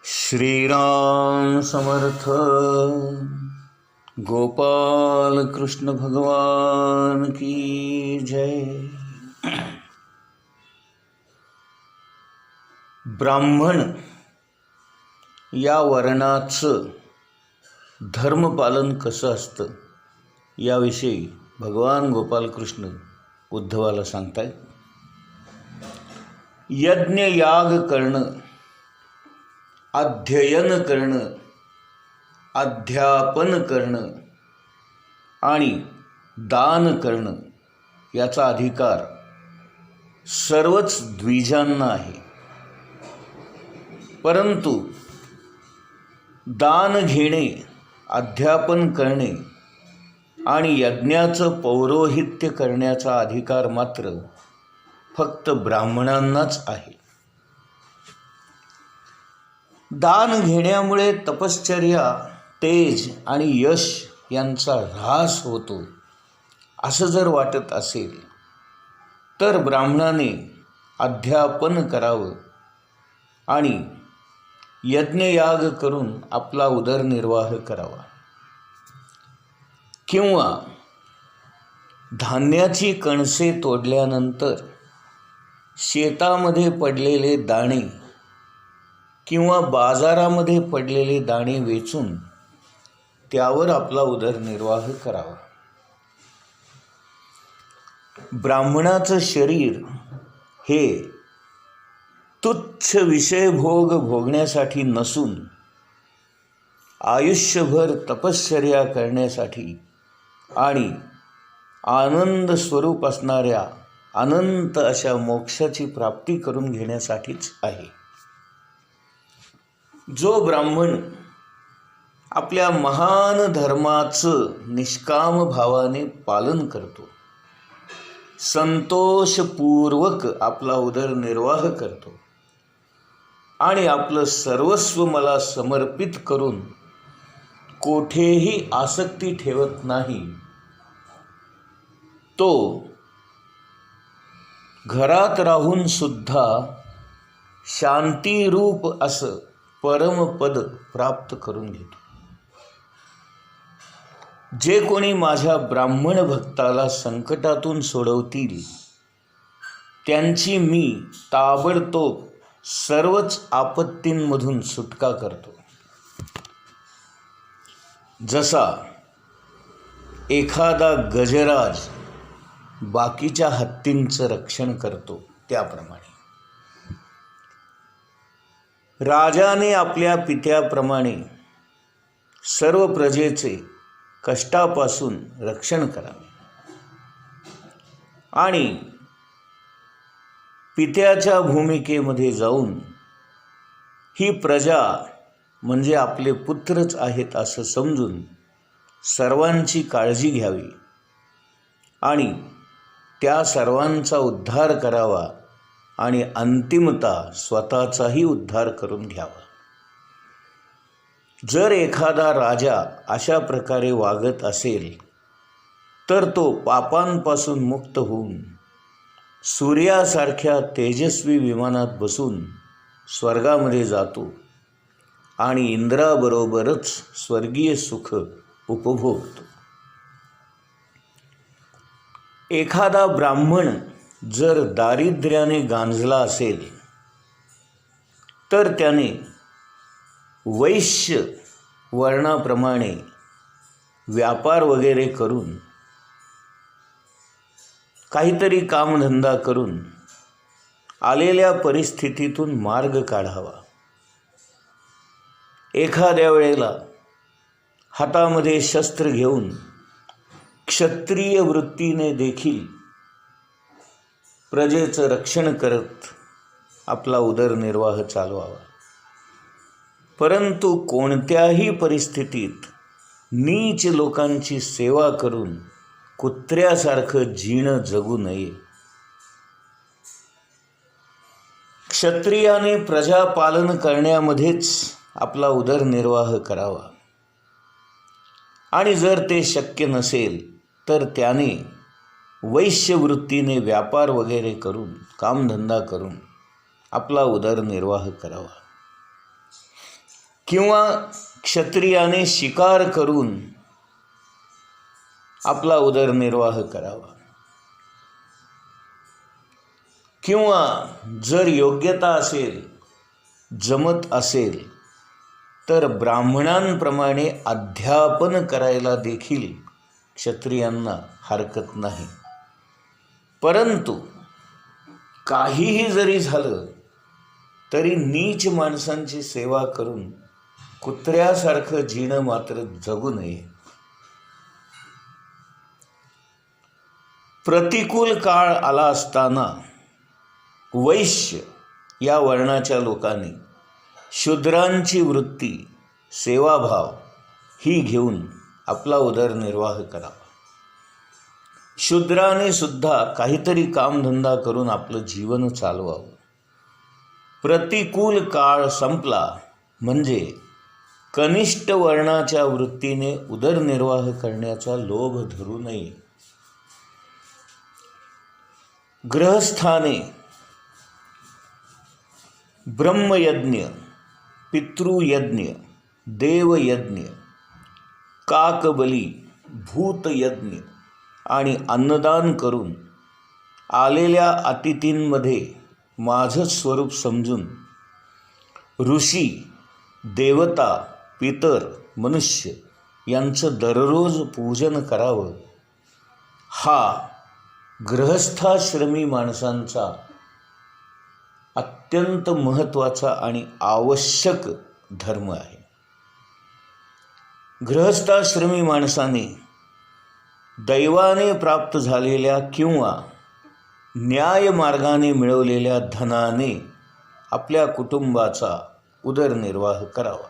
श्रीराम समर्थ. गोपाल कृष्ण भगवान की जय. ब्राह्मण या वर्णाचं धर्मपालन कसं असतं याविषयी भगवान गोपाल कृष्ण उद्धवाला सांगतायत. यज्ञ याग करणं, अध्ययन करणं, अध्यापन करणं आणि दान करणं याचा अधिकार सर्वच द्विजांना आहे. परंतु दान घेणे, अध्यापन करणे आणि यज्ञाचं पौरोहित्य करण्याचा अधिकार मात्र फक्त ब्राह्मणांनाच आहे. दान घेण्यामुळे तपश्चर्या, तेज आणि यश यांचा ऱ्हास होतो असं जर वाटत असेल तर ब्राह्मणाने अध्यापन करावं आणि यज्ञयाग करून आपला उदरनिर्वाह करावा. किंवा धान्याची कणसे तोडल्यानंतर शेतामध्ये पडलेले दाणे किंवा बाजारामध्ये पडलेले दाणे वेचून त्यावर आपला उदरनिर्वाह करावा. ब्राह्मणाचं शरीर हे तुच्छ विषयभोग भोगण्यासाठी नसून आयुष्यभर तपश्चर्या करण्यासाठी आणि आनंद स्वरूप असणाऱ्या अनंत अशा मोक्षाची प्राप्ती करून घेण्यासाठीच आहे. जो ब्राह्मण आपल्या महान धर्माचं निष्काम भावाने पालन करतो, संतोषपूर्वक आपला उदरनिर्वाह करतो आणि आपलं सर्वस्व मला समर्पित करून कोठेही आसक्ती ठेवत नाही, तो घरात राहून सुद्धा शांतीरूप असं परमपद प्राप्त करून घेतो. जे कोणी माझ्या ब्राह्मण भक्ताला संकटातून सोडवतील त्यांची मी ताबडतोब सर्वच आपत्तींमधून सुटका करतो. जसा एखादा गजराज बाकीच्या हत्तींचं रक्षण करतो त्याप्रमाणे राजाने आपल्या पित्याप्रमाणे सर्व प्रजेचे कष्टापासून रक्षण करावे आणि पित्याच्या भूमिकेमध्ये जाऊन ही प्रजा म्हणजे आपले पुत्रच आहेत असं समजून सर्वांची काळजी घ्यावी आणि त्या सर्वांचा उद्धार करावा आणि अंतिमतः स्वतःचाही उद्धार करून घ्यावा. जर एखादा राजा अशा प्रकारे वागत असेल तर तो पापांपासून मुक्त होऊन सूर्यासारख्या तेजस्वी विमानात बसून स्वर्गामध्ये जातो आणि इंद्राबरोबरच स्वर्गीय सुख उपभोगतो. एखादा ब्राह्मण जर दारिद्र्याने गांजला असेल तर त्याने वैश्य वर्णाप्रमाणे व्यापार वगैरे करून काहीतरी कामधंदा करून आलेल्या परिस्थितीतून मार्ग काढावा. एखाद्या वेळेला हातामध्ये शस्त्र घेऊन क्षत्रिय वृत्तीने देखील प्रजेचं रक्षण करत आपला उदरनिर्वाह चालवावा. परंतु कोणत्याही परिस्थितीत नीच लोकांची सेवा करून कुत्र्यासारखं जीणं जगू नये. क्षत्रियाने प्रजापालन करण्यामध्येच आपला उदरनिर्वाह करावा आणि जर ते शक्य नसेल तर त्याने वैश्यवृत्तीने व्यापार वगैरे करून कामधंदा करून आपला उदरनिर्वाह करावा. किंवा क्षत्रियाने शिकार करून आपला उदरनिर्वाह करावा, किंवा जर योग्यता असेल, जमत असेल, तर ब्राह्मणांप्रमाणे अध्यापन करायला देखील क्षत्रियांना हरकत नाही. परंतु काहीही जरी झालं तरी नीच माणसांची सेवा करून कुत्र्यासारखं जीणं मात्र जगू नये. प्रतिकूल काळ आला असताना वैश्य या वर्णाच्या लोकांनी शूद्रांची वृत्ती, सेवाभाव ही घेऊन आपला उदरनिर्वाह करावा. शूद्राने सुद्धा काहीतरी कामधंदा करून आपलं जीवन चालवावं. प्रतिकूल काळ संपला म्हणजे कनिष्ठ वर्णाच्या वृत्तीने उदरनिर्वाह करण्याचा लोभ धरू नये. गृहस्थाने ब्रह्मयज्ञ, पितृयज्ञ, देवयज्ञ, काकबली, भूतयज्ञ आणि अन्नदान करून आलेल्या अतिथींमध्ये माझं स्वरूप समजून ऋषी, देवता, पितर, मनुष्य यांचं दररोज पूजन करावं. हा गृहस्थाश्रमी माणसांचा अत्यंत महत्त्वाचा आणि आवश्यक धर्म आहे. गृहस्थाश्रमी माणसाने दैवाने प्राप्त झालेल्या किंवा न्यायमार्गाने मिळवलेल्या धनाने आपल्या कुटुंबाचा उदरनिर्वाह करावा.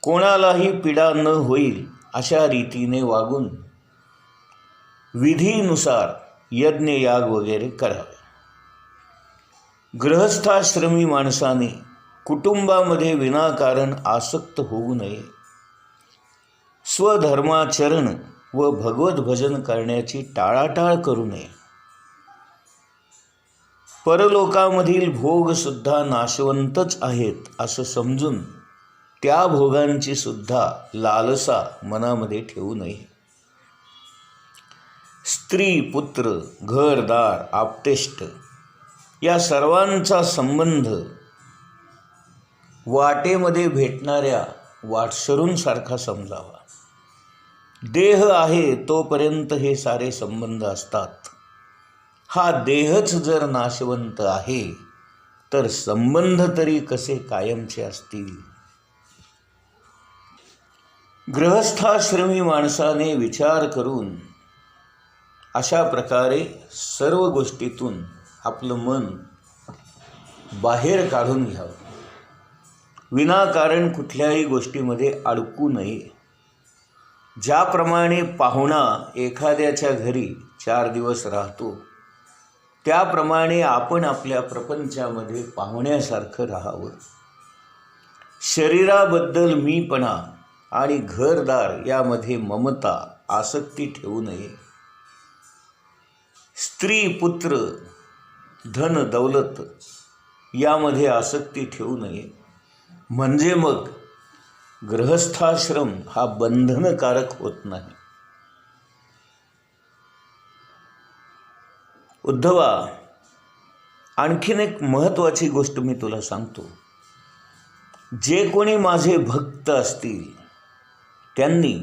कोणालाही पीडा न होईल अशा रीतीने वागून विधीनुसार यज्ञयाग वगैरे करावे. गृहस्थाश्रमी माणसाने कुटुंबामध्ये विनाकारण आसक्त होऊ नये. स्वधर्माचरण व भगवत भजन करण्याची टाळाटाळ करू नये. परलोकामधील भोगसुद्धा नाशवंतच आहेत असं समजून त्या भोगांची सुद्धा लालसा मनामध्ये ठेवू नये. स्त्री, पुत्र, घरदार, आप्तेष्ट या सर्वांचा संबंध वाटेमध्ये भेटणाऱ्या वाटसरूंसारखा समजावा. देह आहे तोपर्यंत हे सारे संबंध असतात. हा देहच जर नाशवंत आहे तर संबंध तरी कसे कायमचे असतील. गृहस्थाश्रमी माणसाने विचार करून अशा प्रकारे सर्व गोष्टीतून आपलं मन बाहेर काढून घ्यावं. विनाकारण कुठल्याही गोष्टीमध्ये अडकू नये. ज्याप्रमाणे पाहुणा एखाद्याच्या घरी 4 दिवस राहतो त्याप्रमाणे आपण आपल्या प्रपंचामध्ये पाहुण्यासारखं राहावं. शरीराबद्दल मीपणा आणि घरदार यामध्ये ममता, आसक्ती ठेवू नये. स्त्री, पुत्र, धन, दौलत यामध्ये आसक्ती ठेवू नये. म्हणजे मग गृहस्थाश्रम हा बंधनकारक होत नाही. उद्धवा, आणखीन एक महत्त्वाची गोष्ट मी तुला सांगतो. जे कोणी माझे भक्त असतील त्यांनी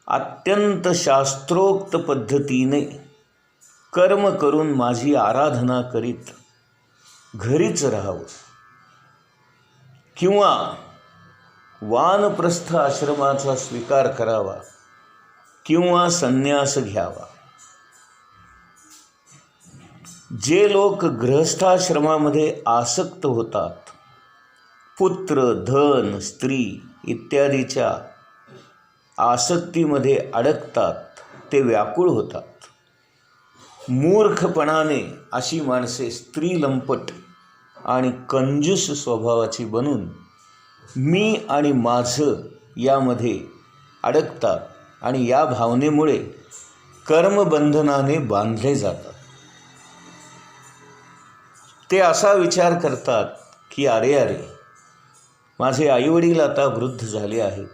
अत्यंत शास्त्रोक्त पद्धतीने कर्म करून माझी आराधना करीत घरीच राहावं किंवा वानप्रस्थ आश्रमाचा स्वीकार करावा किंवा संन्यास घ्यावा. जे लोक गृहस्थाश्रमामध्ये आसक्त होतात, पुत्र, धन, स्त्री इत्यादीच्या आसक्तीमध्ये अडकतात, ते व्याकुळ होतात. मूर्खपणाने अशी माणसे स्त्रीलंपट आणि कंजूस स्वभावाची बनून मी आणि माझं यामध्ये अडकतात आणि या भावनेमुळे कर्मबंधनाने बांधले जातात. ते असा विचार करतात की अरे माझे आईवडील आता वृद्ध झाले आहेत,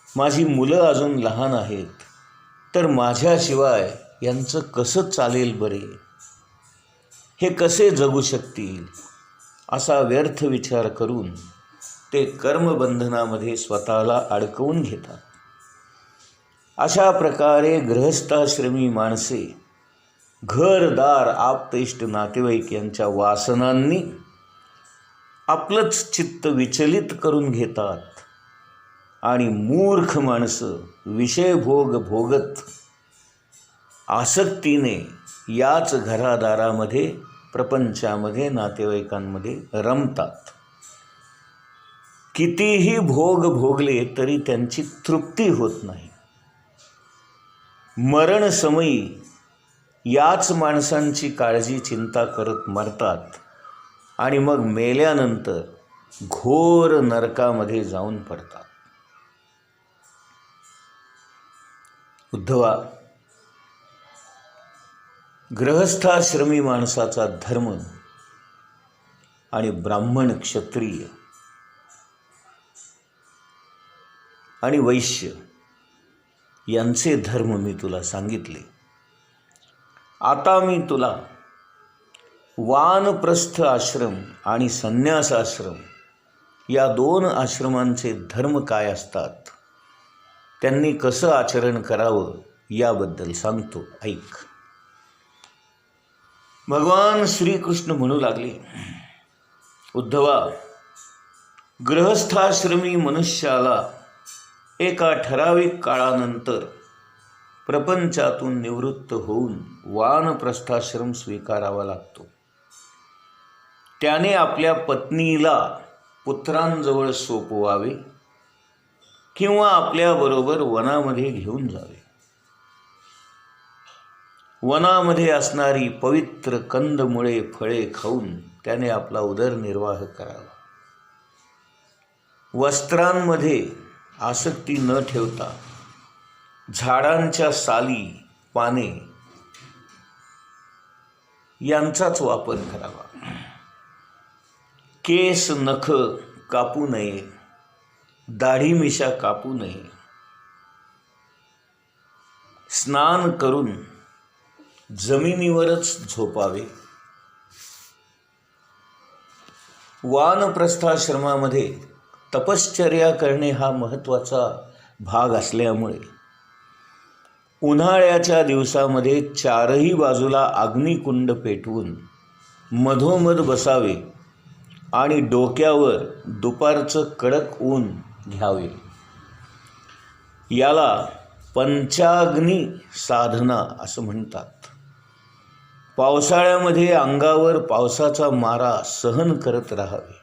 माझी मुलं अजून लहान आहेत, तर माझ्याशिवाय यांचं कसं चालेल बरे, हे कसे जगू शकतील, असा व्यर्थ विचार करून ते कर्मबंधनामध्ये स्वतःला अडकवून घेतात. अशा प्रकारे गृहस्थाश्रमी माणसे घरदार आप्तेष्ट नातेवाईक यांच्या वासनांनी आपलंच चित्त विचलित करून घेतात आणि मूर्ख माणसं विषयभोग भोगत आसक्तीने याच घरादारामध्ये, प्रपंचामध्ये, नातेवाईकांमध्ये रमतात. कितीही भोग भोगले तरी त्यांची तृप्ती होत नाही. मरणसमयी याच माणसांची काळजी चिंता करत मरतात आणि मग मेल्यानंतर घोर नरकामध्ये जाऊन पडतात. उद्धवा, गृहस्थाश्रमी माणसाचा धर्म आणि ब्राह्मण, क्षत्रिय आणि वैश्य यांचे धर्म मी तुला सांगितले. आता मी तुला वानप्रस्थ आश्रम आणि संन्यासाश्रम या 2 आश्रमांचे धर्म काय असतात, त्यांनी कसं आचरण करावं याबद्दल सांगतो, ऐक. भगवान श्रीकृष्ण म्हणू लागले, उद्धवा, गृहस्थाश्रमी मनुष्याला एका ठराविक काळानंतर प्रपंचातून निवृत्त होऊन वानप्रस्थाश्रम स्वीकारावा लागतो. त्याने आपल्या पत्नीला पुत्रांजवळ सोपवावे किंवा आपल्याबरोबर वनामध्ये घेऊन जावे. वनामध्ये असणारी पवित्र कंदमुळे, फळे खाऊन त्याने आपला उदरनिर्वाह करावा. वस्त्रांमध्ये आसक्ती न ठेवता झाडांच्या साली, पाने यांचाच वापर करावा. केस, नख कापू नये, दाढी मिशा कापू नये. स्नान करून जमिनीवरच झोपावे. वानप्रस्थाश्रमामध्ये तपश्चर्या करणे हा महत्त्वाचा भाग असल्यामुळे उन्हाळ्याच्या दिवसामध्ये 4ही बाजूला अग्निकुंड पेटवून मधोमध बसावे आणि डोक्यावर दुपारचं कडक ऊन घ्यावे. याला पंचाग्नी साधना असं म्हणतात. पावसाळ्यामध्ये अंगावर पावसाचा मारा सहन करत राहावे.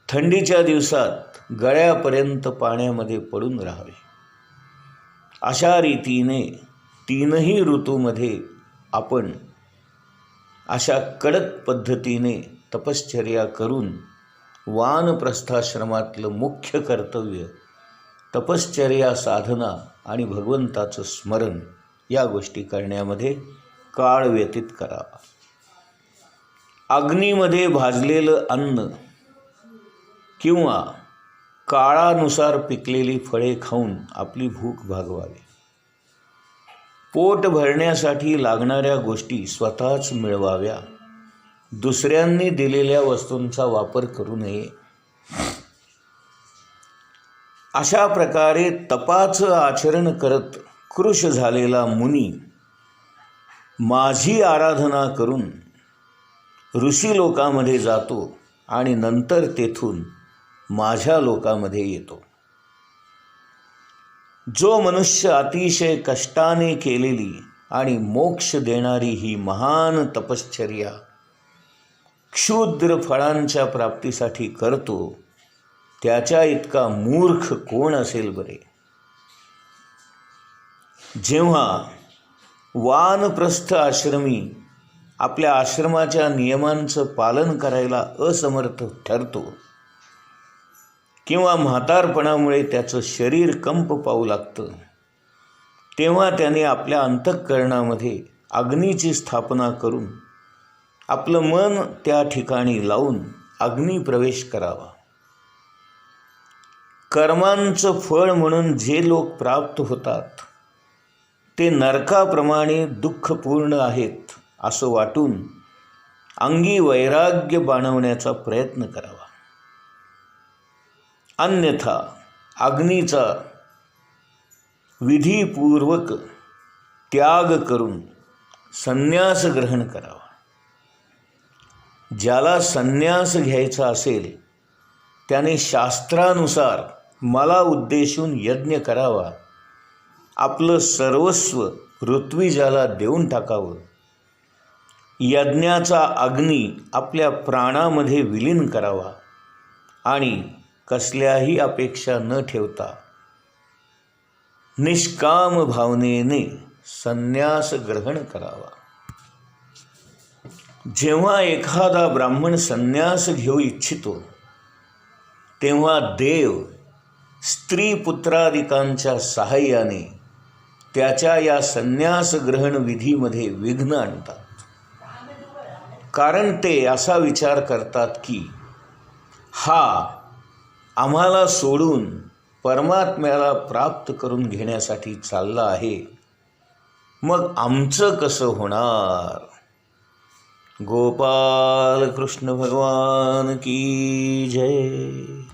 थंडीच्या दिवसात गळ्यापर्यंत पाण्यामध्ये पडून राहावे. अशा रीतीने 3ही ऋतूमध्ये आपण अशा कडक पद्धतीने तपश्चर्या करून वानप्रस्थाश्रमातलं मुख्य कर्तव्य तपश्चर्या, साधना आणि भगवंताचं स्मरण या गोष्टी करण्यामध्ये काळ व्यतीत करावा. अग्नीमध्ये भाजलेलं अन्न किंवा काळानुसार पिकलेली फळे खाऊन आपली भूक भागवावी. पोट भरण्यासाठी लागणाऱ्या गोष्टी स्वतःच मिळवाव्या. दुसऱ्यांनी दिलेल्या वस्तूंचा वापर करू नये. अशा प्रकारे तपाचं आचरण करत कृश झालेला मुनी माझी आराधना करून ऋषी लोकामध्ये जातो आणि नंतर तेथून माझ्या लोकामध्ये येतो. जो मनुष्य अतिशय कष्टाने केलेली आणि मोक्ष देणारी ही महान तपश्चर्या क्षुद्र फळांच्या प्राप्तीसाठी करतो, त्याच्या इतका मूर्ख कोण असेल बरे. जेव्हा वानप्रस्थ आश्रमी आपल्या आश्रमाच्या नियमांचं पालन करायला असमर्थ ठरतो किंवा म्हातारपणामुळे त्याचं शरीर कंप पाहू लागतं, तेव्हा त्याने आपल्या अंतःकरणामध्ये अग्नीची स्थापना करून आपलं मन त्या ठिकाणी लावून अग्नी प्रवेश करावा. कर्मांचं फळ म्हणून जे लोक प्राप्त होतात ते नरकाप्रमाणे दुःखपूर्ण आहेत असं वाटून अंगी वैराग्य बाणवण्याचा प्रयत्न करावा. अन्यथा अग्नीचा विधीपूर्वक त्याग करून संन्यास ग्रहण करावा. ज्याला संन्यास घ्यायचा असेल त्याने शास्त्रानुसार मला उद्देशून यज्ञ करावा. आपलं सर्वस्व ऋत्विजाला देऊन टाकावं. यज्ञाचा अग्नी आपल्या प्राणामध्ये विलीन करावा आणि कसल्याही अपेक्षा न ठेवता निष्काम भावनेने संन्यास ग्रहण करावा. जेव्हा एखादा ब्राह्मण संन्यास घेऊ इच्छितो तेव्हा देव स्त्री पुत्रादिकांच्या सहाय्याने त्याच्या या संन्यास ग्रहण विधीमध्ये विघ्न आणतात. कारण ते असा विचार करतात की हा आम्हाला सोडून परमात्म्याला प्राप्त करून घेण्यासाठी चालला आहे, मग आमचं कसं होणार. गोपाल कृष्ण भगवान की जय.